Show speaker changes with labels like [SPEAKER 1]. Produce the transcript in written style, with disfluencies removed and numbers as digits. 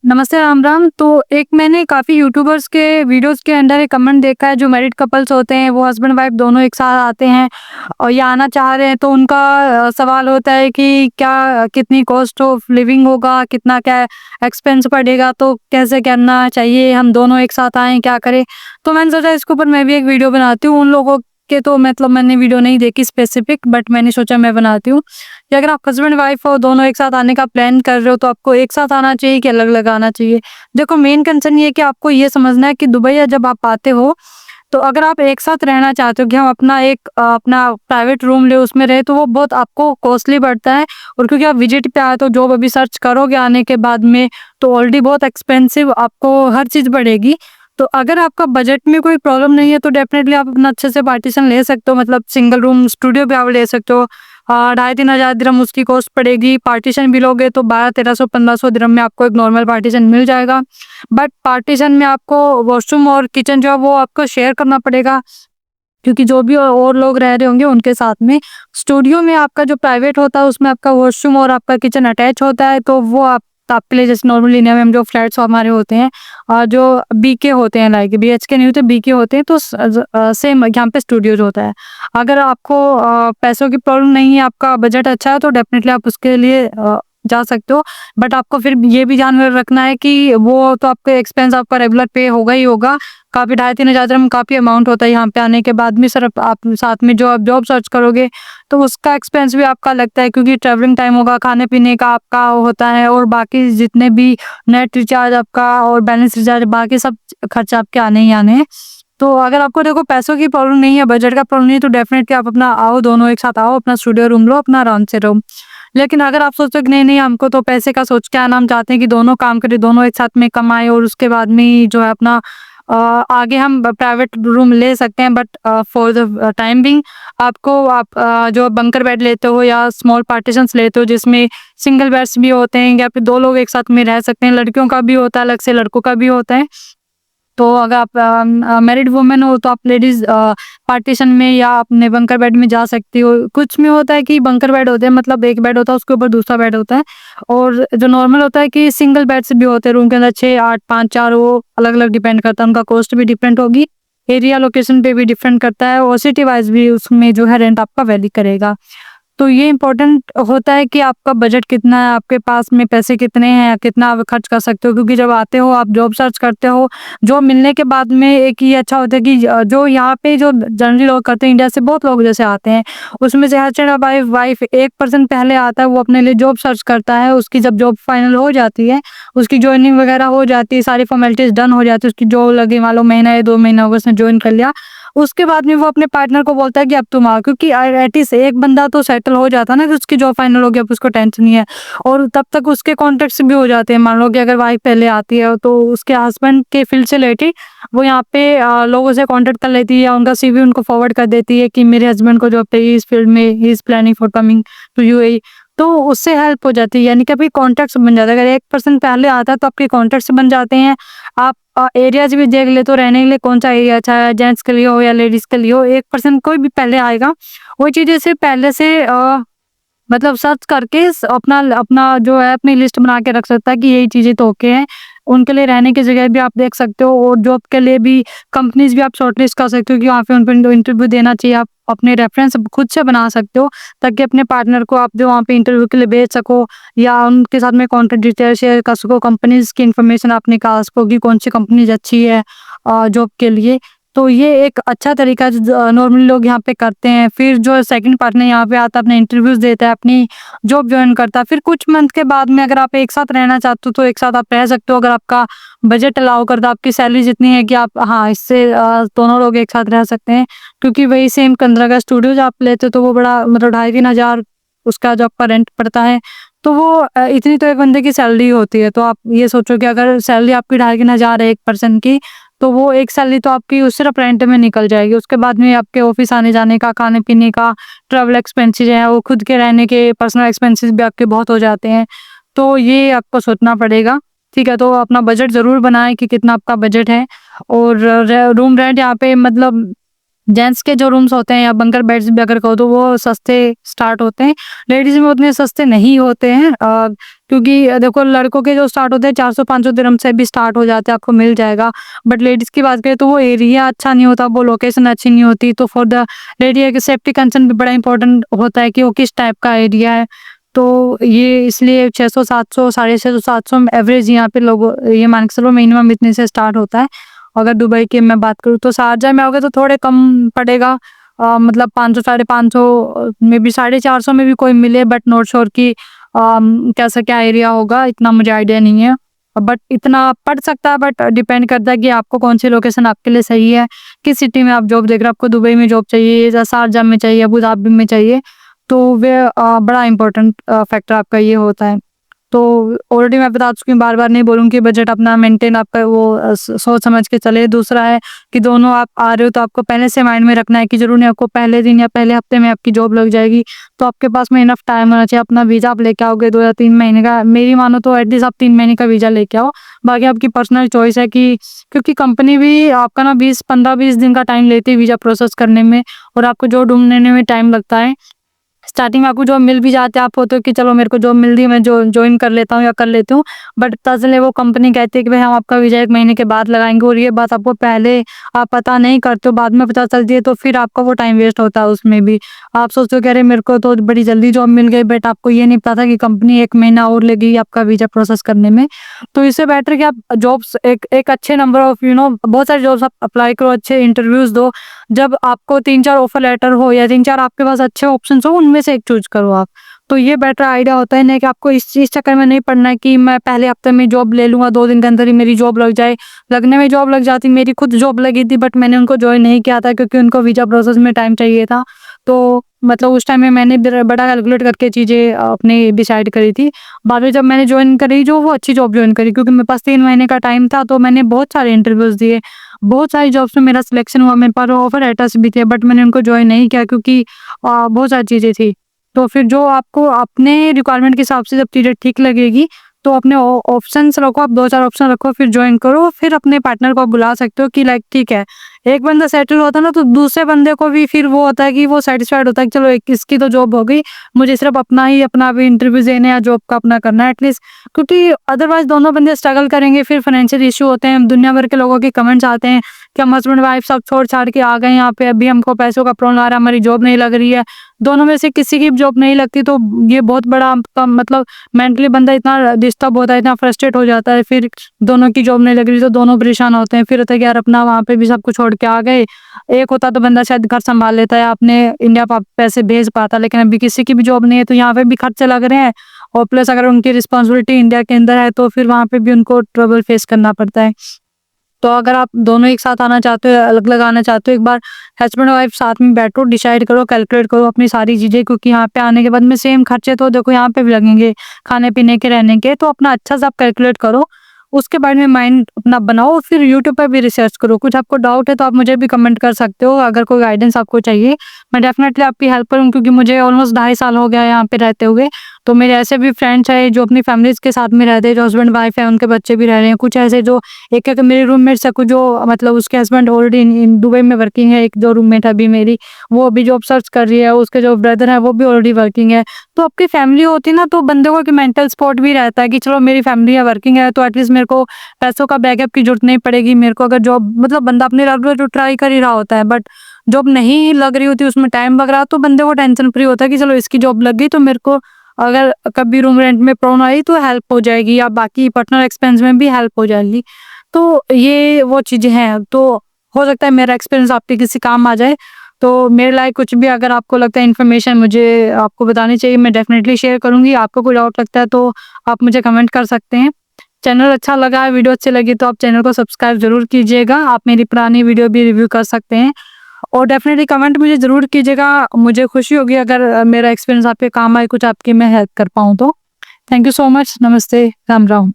[SPEAKER 1] नमस्ते, राम राम। तो एक मैंने काफ़ी यूट्यूबर्स के वीडियोस के अंदर एक कमेंट देखा है, जो मैरिड कपल्स होते हैं वो हस्बैंड वाइफ दोनों एक साथ आते हैं और या आना चाह रहे हैं, तो उनका सवाल होता है कि क्या कितनी कॉस्ट ऑफ लिविंग होगा, कितना क्या एक्सपेंस पड़ेगा, तो कैसे करना चाहिए, हम दोनों एक साथ आएँ, क्या करें? तो मैंने सोचा इसके ऊपर मैं भी एक वीडियो बनाती हूँ। उन लोगों के तो मतलब मैंने वीडियो नहीं देखी स्पेसिफिक, बट मैंने सोचा मैं बनाती हूँ कि अगर आप हस्बैंड वाइफ हो, दोनों एक साथ आने का प्लान कर रहे हो, तो आपको एक साथ आना चाहिए कि अलग-अलग आना चाहिए? देखो, मेन कंसर्न ये है कि आपको ये समझना है कि दुबई या जब आप आते हो, तो अगर आप एक साथ रहना चाहते हो कि हम अपना एक अपना प्राइवेट रूम लें, उसमें रहे, तो वो बहुत आपको कॉस्टली पड़ता है। और क्योंकि आप विजिट पे आए, तो जॉब अभी सर्च करोगे आने के बाद में, तो ऑलरेडी बहुत एक्सपेंसिव आपको हर चीज़ पड़ेगी। तो अगर आपका बजट में कोई प्रॉब्लम नहीं है, तो डेफ़िनेटली आप अपना अच्छे से पार्टीशन ले सकते हो, मतलब सिंगल रूम स्टूडियो भी आप ले सकते हो। 2,500-3,000 दिरहम उसकी कॉस्ट पड़ेगी। पार्टीशन भी लोगे तो 1200-1300-1500 दिरहम में आपको एक नॉर्मल पार्टीशन मिल जाएगा। बट पार्टीशन में आपको वॉशरूम और किचन जो है वो आपको शेयर करना पड़ेगा, क्योंकि जो भी और लोग रह रहे होंगे उनके साथ में। स्टूडियो में आपका जो प्राइवेट होता है, उसमें आपका वॉशरूम और आपका किचन अटैच होता है, तो वो आप आपके लिए जैसे नॉर्मल इंडिया में हम जो फ्लैट्स हमारे होते हैं, जो बीके होते हैं, लाइक बीएचके नहीं होते, बीके होते हैं, तो सेम यहाँ पे स्टूडियोज होता है। अगर आपको पैसों की प्रॉब्लम नहीं है, आपका बजट अच्छा है, तो डेफिनेटली आप उसके लिए जा सकते हो। बट आपको फिर ये भी ध्यान में रखना है कि वो तो आपका एक्सपेंस आपका रेगुलर पे होगा ही होगा। काफ़ी 2,500-3,000 दिरहम काफ़ी अमाउंट होता है यहाँ पे आने के बाद में। सिर्फ आप साथ में जो आप जॉब सर्च करोगे, तो उसका एक्सपेंस भी आपका लगता है, क्योंकि ट्रैवलिंग टाइम होगा, खाने-पीने का आपका होता है, और बाकी जितने भी नेट रिचार्ज आपका और बैलेंस रिचार्ज, बाकी सब खर्चे आपके आने ही आने हैं। तो अगर आपको देखो पैसों की प्रॉब्लम नहीं है, बजट का प्रॉब्लम नहीं है, तो डेफिनेटली आप अपना आओ, दोनों एक साथ आओ, अपना स्टूडियो रूम लो, अपना आराम से रहो। लेकिन अगर आप सोचते हो कि नहीं-नहीं, हमको तो पैसे का सोच के आना, हम चाहते हैं कि दोनों काम करें, दोनों एक साथ में कमाएँ, और उसके बाद में ही जो है अपना आगे हम प्राइवेट रूम ले सकते हैं। But for the time being आपको आप जो बंकर बेड लेते हो या स्मॉल पार्टीशंस लेते हो, जिसमें सिंगल बेड्स भी होते हैं, या फिर 2 लोग एक साथ में रह सकते हैं। लड़कियों का भी होता है अलग से, लड़कों का भी होता है। तो अगर आप मैरिड वुमन हो, तो आप लेडीज़ पार्टीशन में या अपने बंकर बेड में जा सकती हो। कुछ में होता है कि बंकर बेड होते हैं, मतलब एक बेड होता है, उसके ऊपर दूसरा बेड होता है। और जो नॉर्मल होता है कि सिंगल बेड्स भी होते हैं रूम के अंदर, 6, 8, 5, 4, वो अलग-अलग डिपेंड करता है। उनका कॉस्ट भी डिफरेंट होगी, एरिया लोकेशन पे भी डिफरेंट करता है, और सिटी वाइज़ भी उसमें जो है रेंट आपका वैरी करेगा। तो ये इम्पोर्टेंट होता है कि आपका बजट कितना है, आपके पास में पैसे कितने हैं, कितना आप खर्च कर सकते हो। क्योंकि जब आते हो, आप जॉब सर्च करते हो, जॉब मिलने के बाद में एक ये अच्छा होता है कि जो यहाँ पे जो जनरली लोग करते हैं, इंडिया से बहुत लोग जैसे आते हैं, उसमें से हस्बैंड और वाइफ 1% पहले आता है, वो अपने लिए जॉब सर्च करता है। उसकी जब जॉब फाइनल हो जाती है, उसकी जॉइनिंग वगैरह हो जाती है, सारी फॉर्मेलिटीज़ डन हो जाती है, उसकी जॉब लगी, मान लो महीना या 2 महीना हो गए, उसने जॉइन कर लिया। उसके बाद में वो अपने पार्टनर को बोलता है कि अब तुम आओ, क्योंकि एटलीस्ट एक बंदा तो सेटल हो जाता है ना, कि उसकी जॉब फाइनल हो गया, अब उसको टेंशन नहीं है। और तब तक उसके कॉन्टैक्ट्स भी हो जाते हैं। मान लो कि अगर वाइफ पहले आती है, तो उसके हस्बैंड के फील्ड से रिलेटेड वो यहाँ पे लोगों से कॉन्टैक्ट कर लेती है, या उनका सीवी उनको फॉरवर्ड कर देती है कि मेरे हस्बैंड को जॉब चाहिए इस फील्ड में, he is planning for coming to UAE. तो उससे हेल्प हो जाती है, यानी कि अभी कॉन्टैक्ट्स बन जाता है। अगर 1% पहले आता है, तो आपके कॉन्टैक्ट्स बन जाते हैं। आप एरियाज़ भी देख लेते हो रहने के लिए, कौन-सा एरिया अच्छा है, जेंट्स के लिए हो या लेडीज़ के लिए हो। 1% कोई भी पहले आएगा, वो चीज़ें से पहले से मतलब सर्च करके अपना अपना जो है अपनी लिस्ट बना के रख सकता है कि यही चीज़ें तो ओके हैं। उनके लिए रहने की जगह भी आप देख सकते हो, और जॉब के लिए भी कंपनीज़ भी आप शॉर्टलिस्ट कर सकते हो कि वहाँ पे उन पे इंटरव्यू देना चाहिए। आप अपने रेफ़रेंस खुद से बना सकते हो, ताकि अपने पार्टनर को आप जो वहाँ पे इंटरव्यू के लिए भेज सको, या उनके साथ में कॉन्टैक्ट डिटेल शेयर कर सको, कंपनीज़ की इन्फॉर्मेशन आप निकाल सको कि कौन-सी कंपनीज़ अच्छी है जॉब के लिए। तो ये एक अच्छा तरीका है जो नॉर्मली लोग यहाँ पे करते हैं। फिर जो सेकंड पार्टनर यहाँ पे आता है, अपने इंटरव्यूज़ देता है, अपनी जॉब जॉइन करता है। फिर कुछ मंथ के बाद में अगर आप एक साथ रहना चाहते हो, तो एक साथ आप रह सकते हो, अगर आपका बजट अलाउ करता है, आपकी सैलरी जितनी है कि आप हाँ, इससे दोनों लोग एक साथ रह सकते हैं। क्योंकि वही सेम 15 का स्टूडियो जो आप लेते हो, तो वो बड़ा मतलब 2,500-3,000 उसका जो आपका रेंट पड़ता है। तो वो इतनी तो एक बंदे की सैलरी होती है। तो आप ये सोचो कि अगर सैलरी आपकी 2,500 है एक पर्सन की, तो वो एक सैलरी तो आपकी उस सिर्फ रेंट में निकल जाएगी। उसके बाद में आपके ऑफिस आने-जाने का, खाने-पीने का, ट्रैवल एक्सपेंसेस हैं, वो खुद के रहने के पर्सनल एक्सपेंसेस भी आपके बहुत हो जाते हैं। तो ये आपको सोचना पड़ेगा, ठीक है? तो अपना बजट ज़रूर बनाएँ कि कितना आपका बजट है। और र रूम रेंट यहाँ पे मतलब जेंट्स के जो रूम्स होते हैं या बंकर बेड्स भी अगर कहो तो वो सस्ते स्टार्ट होते हैं। लेडीज़ में उतने सस्ते नहीं होते हैं, क्योंकि देखो लड़कों के जो स्टार्ट होते हैं 400-500 दिरहम से भी स्टार्ट हो जाते हैं, आपको मिल जाएगा। बट लेडीज़ की बात करें तो वो एरिया अच्छा नहीं होता, वो लोकेशन अच्छी नहीं होती, तो फॉर द लेडी एक सेफ्टी कंसर्न भी बड़ा इंपॉर्टेंट होता है कि वो किस टाइप का एरिया है। तो ये इसलिए 600-700, 650-700 एवरेज यहाँ पे लोग ये मान के चलो मिनिमम इतने से स्टार्ट होता है। अगर दुबई की मैं बात करूँ तो शारजा में आओगे तो थोड़े कम पड़ेगा, मतलब 500 550 में भी 450 में भी कोई मिले, बट नॉट श्योर कि कैसा क्या एरिया होगा, इतना मुझे आइडिया नहीं है। बट इतना पड़ सकता है, बट डिपेंड करता है कि आपको कौन सी लोकेशन आपके लिए सही है, किस सिटी में आप जॉब देख रहे हो, आपको दुबई में जॉब चाहिए या शारजा में चाहिए, अबू धाबी में चाहिए, तो वे बड़ा इंपॉर्टेंट फैक्टर आपका ये होता है। तो ऑलरेडी मैं बता चुकी हूँ, बार-बार नहीं बोलूँगी कि बजट अपना मेंटेन आपका वो सोच समझ के चले। दूसरा है कि दोनों आप आ रहे हो तो आपको पहले से माइंड में रखना है कि ज़रूरी नहीं आपको पहले दिन या पहले हफ्ते में आपकी जॉब लग जाएगी। तो आपके पास में इनफ टाइम होना चाहिए, अपना वीज़ा आप लेके आओगे 2 या 3 महीने का, मेरी मानो तो एटलीस्ट आप 3 महीने का वीज़ा लेके आओ। बाकी आपकी पर्सनल चॉइस है कि क्योंकि कंपनी भी आपका ना 15-20 दिन का टाइम लेती है वीज़ा प्रोसेस करने में, और आपको जॉब ढूँढने में टाइम लगता है। स्टार्टिंग में आपको जॉब मिल भी जाते हैं, आप होते हो कि चलो मेरे को जॉब मिल रही है, मैं जॉइन कर लेता हूँ या कर लेती हूँ। बट पता चले वो कंपनी कहती है कि भाई हम आपका वीज़ा 1 महीने के बाद लगाएँगे, और ये बात आपको पहले आप पता नहीं करते हो, बाद में पता चलती है, तो फिर आपका वो टाइम वेस्ट होता है उसमें भी। आप सोचते हो कि अरे मेरे को तो बड़ी जल्दी जॉब मिल गई, बट आपको ये नहीं पता कि कंपनी 1 महीना और लेगी आपका वीज़ा प्रोसेस करने में। तो इससे बेटर कि आप जॉब्स एक अच्छे नंबर ऑफ बहुत सारी जॉब्स आप अप्लाई करो, अच्छे इंटरव्यूज़ दो। जब आपको 3-4 ऑफर लेटर हो या 3-4 आपके पास अच्छे ऑप्शंस हो, उनमें से एक चूज़ करो आप। तो ये बेटर आइडिया होता है, नहीं कि आपको इस चीज़ चक्कर में नहीं पड़ना है कि मैं पहले हफ्ते में जॉब ले लूँगा, 2 दिन के अंदर ही मेरी जॉब लग जाए। लगने में जॉब लग जाती, मेरी खुद जॉब लगी थी, बट मैंने उनको जॉइन नहीं किया था क्योंकि उनको वीज़ा प्रोसेस में टाइम चाहिए था। तो मतलब उस टाइम में मैंने बड़ा कैलकुलेट करके चीज़ें अपनी डिसाइड करी थी। बाद में जब मैंने जॉइन करी, जो वो अच्छी जॉब जॉइन करी, क्योंकि मेरे पास 3 महीने का टाइम था, तो मैंने बहुत सारे इंटरव्यूज़ दिए। बहुत सारी जॉब्स में मेरा सिलेक्शन हुआ, मेरे पास ऑफर लेटर्स भी थे, बट मैंने उनको जॉइन नहीं किया क्योंकि बहुत सारी चीज़ें थी। तो फिर जो आपको अपने रिक्वायरमेंट के हिसाब से जब चीज़ें ठीक लगेगी, तो अपने ऑप्शंस रखो, आप 2-4 ऑप्शन रखो, फिर जॉइन करो। फिर अपने पार्टनर को बुला सकते हो कि लाइक ठीक है, एक बंदा सेटल होता है ना, तो दूसरे बंदे को भी फिर वो होता है कि वो सैटिस्फाइड होता है कि चलो एक इसकी तो जॉब हो गई, मुझे सिर्फ अपना भी इंटरव्यू देना या जॉब का अपना करना है एटलीस्ट। क्योंकि अदरवाइज दोनों बंदे स्ट्रगल करेंगे, फिर फाइनेंशियल इशू होते हैं, दुनिया भर के लोगों के कमेंट्स आते हैं कि हम हस्बैंड वाइफ सब छोड़ छाड़ के आ गए यहाँ पे, अभी हमको पैसों का प्रॉब्लम आ रहा है, हमारी जॉब नहीं लग रही है। दोनों में से किसी की जॉब नहीं लगती, तो ये बहुत बड़ा आपका मतलब मेंटली बंदा इतना डिस्टर्ब होता है, इतना फ्रस्ट्रेट हो जाता है। फिर दोनों की जॉब नहीं लग रही तो दोनों परेशान होते हैं। फिर होता है कि यार अपना वहाँ पे भी सब कुछ छोड़ के आ गए, एक होता तो बंदा शायद घर संभाल लेता है, अपने इंडिया पैसे भेज पाता, लेकिन अभी किसी की भी जॉब नहीं है, तो यहाँ पे भी खर्चे लग रहे हैं, और प्लस अगर उनकी रिस्पॉन्सिबिलिटी इंडिया के अंदर है तो फिर वहाँ पे भी उनको ट्रबल फेस करना पड़ता है। तो अगर आप दोनों एक साथ आना चाहते हो, अलग-अलग आना चाहते हो, एक बार हस्बैंड वाइफ साथ में बैठो, डिसाइड करो, कैलकुलेट करो अपनी सारी चीज़ें, क्योंकि यहाँ पे आने के बाद में सेम खर्चे तो देखो यहाँ पे भी लगेंगे, खाने-पीने के, रहने के। तो अपना अच्छा सा आप कैलकुलेट करो, उसके बारे में माइंड अपना बनाओ, फिर यूट्यूब पर भी रिसर्च करो। कुछ आपको डाउट है तो आप मुझे भी कमेंट कर सकते हो, अगर कोई गाइडेंस आपको चाहिए, मैं डेफिनेटली आपकी हेल्प करूँ, क्योंकि मुझे ऑलमोस्ट 2.5 साल हो गया है यहाँ पे रहते हुए। तो मेरे ऐसे भी फ्रेंड्स हैं जो अपनी फैमिलीज़ के साथ में रहते हैं, जो हस्बैंड वाइफ है, उनके बच्चे भी रह रहे हैं। कुछ ऐसे जो एक मेरे रूममेट्स है, कुछ जो मतलब उसके हस्बैंड ऑलरेडी इन दुबई में वर्किंग है, एक जो रूममेट है अभी मेरी, वो अभी जॉब सर्च कर रही है, उसके जो ब्रदर है वो भी ऑलरेडी वर्किंग है। तो आपकी फैमिली होती है ना, तो बंदे को एक मेंटल सपोर्ट भी रहता है कि चलो मेरी फैमिली है, वर्किंग है, तो एटलीस्ट मेरे को पैसों का बैकअप की जरूरत नहीं पड़ेगी। मेरे को अगर जॉब मतलब बंदा अपने रेगुलर जो ट्राई कर ही रहा होता है, बट जॉब नहीं लग रही होती, उसमें टाइम लग रहा, तो बंदे को टेंशन फ्री होता है कि चलो इसकी जॉब लग गई तो मेरे को अगर कभी रूम रेंट में प्रॉब्लम आई तो हेल्प हो जाएगी, या बाकी पर्सनल एक्सपेंस में भी हेल्प हो जाएगी। तो ये वो चीज़ें हैं, तो हो सकता है मेरा एक्सपीरियंस आपके किसी काम आ जाए। तो मेरे लायक कुछ भी अगर आपको लगता है इन्फॉर्मेशन मुझे आपको बतानी चाहिए, मैं डेफिनेटली शेयर करूँगी। आपको कोई डाउट लगता है तो आप मुझे कमेंट कर सकते हैं। चैनल अच्छा लगा है, वीडियो अच्छी लगी तो आप चैनल को सब्सक्राइब ज़रूर कीजिएगा। आप मेरी पुरानी वीडियो भी रिव्यू कर सकते हैं, और डेफिनेटली कमेंट मुझे ज़रूर कीजिएगा। मुझे खुशी होगी अगर मेरा एक्सपीरियंस आपके काम आए, कुछ आपकी मैं हेल्प कर पाऊँ तो। Thank you so much. नमस्ते, राम राम।